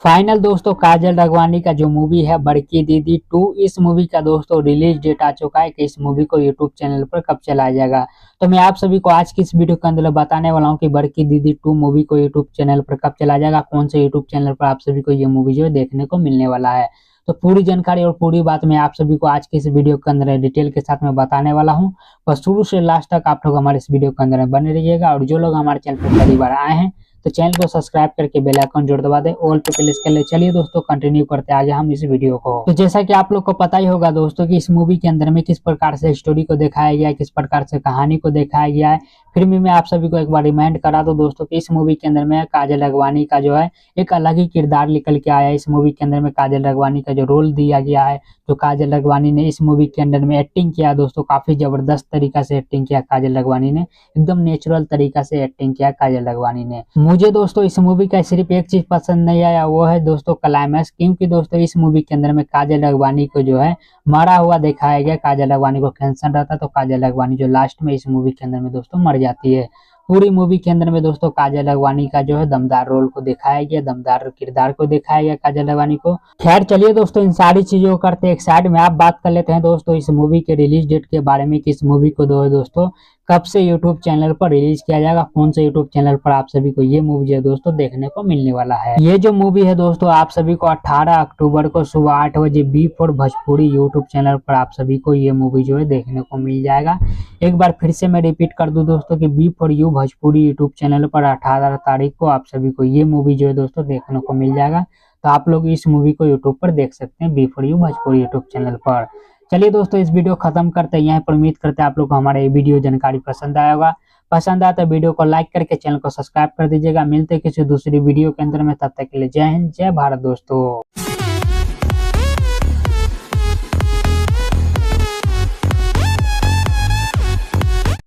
Final दोस्तों काजल राघवानी का जो मूवी है बड़की दीदी 2, इस मूवी का दोस्तों रिलीज डेट आ चुका है कि इस मूवी को यूट्यूब चैनल पर कब चलाया जाएगा। तो मैं आप सभी को आज की इस वीडियो के अंदर बताने वाला हूं कि बड़की दीदी 2 मूवी को यूट्यूब चैनल पर कब चलाया जाएगा, कौन से यूट्यूब चैनल पर आप सभी को ये मूवी जो है देखने को मिलने वाला है। तो पूरी जानकारी और पूरी बात मैं आप सभी को आज की इस वीडियो के अंदर डिटेल के साथ में बताने वाला हूँ। बस शुरू से लास्ट तक आप लोग हमारे इस वीडियो के अंदर बने रहिएगा, और जो लोग हमारे चैनल पर पहली बार आए हैं तो चैनल को सब्सक्राइब करके बेल आइकन जोड़ दबा दे, ऑल पे क्लिक कर ले। चलिए दोस्तों कंटिन्यू करते आगे हम इस वीडियो को। तो जैसा कि आप लोग को पता ही होगा दोस्तों कि इस मूवी के अंदर में किस प्रकार से स्टोरी को दिखाया गया है, किस प्रकार से कहानी को दिखाया गया है। फिर भी मैं आप सभी को एक बार रिमाइंड करा दूं दोस्तों कि इस मूवी के अंदर में काजल राघवानी का जो है एक अलग ही किरदार निकल के आया है। इस मूवी के अंदर में काजल राघवानी का जो रोल दिया गया है, जो काजल राघवानी ने इस मूवी के अंदर में एक्टिंग किया दोस्तों, काफी जबरदस्त तरीका से एक्टिंग किया काजल राघवानी ने, एकदम नेचुरल तरीका से एक्टिंग किया काजल राघवानी ने। मुझे दोस्तों इस मूवी का सिर्फ एक चीज पसंद नहीं आया, वो है दोस्तों क्लाइमैक्स। क्योंकि दोस्तों इस मूवी के अंदर में काजल राघवानी को जो है मरा हुआ दिखाया गया। काजल राघवानी को कैंसर रहता तो काजल राघवानी जो लास्ट में इस मूवी के अंदर में दोस्तों मर जाती है। पूरी मूवी के अंदर में दोस्तों काजल राघवानी का जो है दमदार रोल को दिखाया गया, दमदार किरदार को दिखाया गया काजल राघवानी को। खैर चलिए दोस्तों इन सारी चीजों को करते एक साइड में, आप बात कर लेते हैं दोस्तों इस मूवी के रिलीज डेट के बारे में कि इस मूवी को दोस्तों कब से यूट्यूब चैनल पर रिलीज किया जाएगा, कौन से यूट्यूब चैनल पर आप सभी को ये मूवी जो है दोस्तों देखने को मिलने वाला है। ये जो मूवी है दोस्तों आप सभी को 18 अक्टूबर को सुबह 8 बजे B4 भोजपुरी यूट्यूब चैनल पर आप सभी को ये मूवी जो है देखने को मिल जाएगा। एक बार फिर से मैं रिपीट कर दूं दोस्तों कि B4U भोजपुरी यूट्यूब चैनल पर 18 तारीख को आप सभी को ये मूवी जो है दोस्तों देखने को मिल जाएगा। तो आप लोग इस मूवी को यूट्यूब पर देख सकते हैं B4U भोजपुरी यूट्यूब चैनल पर। चलिए दोस्तों इस वीडियो खत्म करते हैं यहाँ पर। उम्मीद करते हैं आप लोग को हमारा ये वीडियो जानकारी पसंद आया होगा। पसंद आया तो वीडियो को लाइक करके चैनल को सब्सक्राइब कर दीजिएगा। मिलते हैं किसी दूसरी वीडियो के अंदर में, तब तक के लिए जय हिंद जय भारत दोस्तों।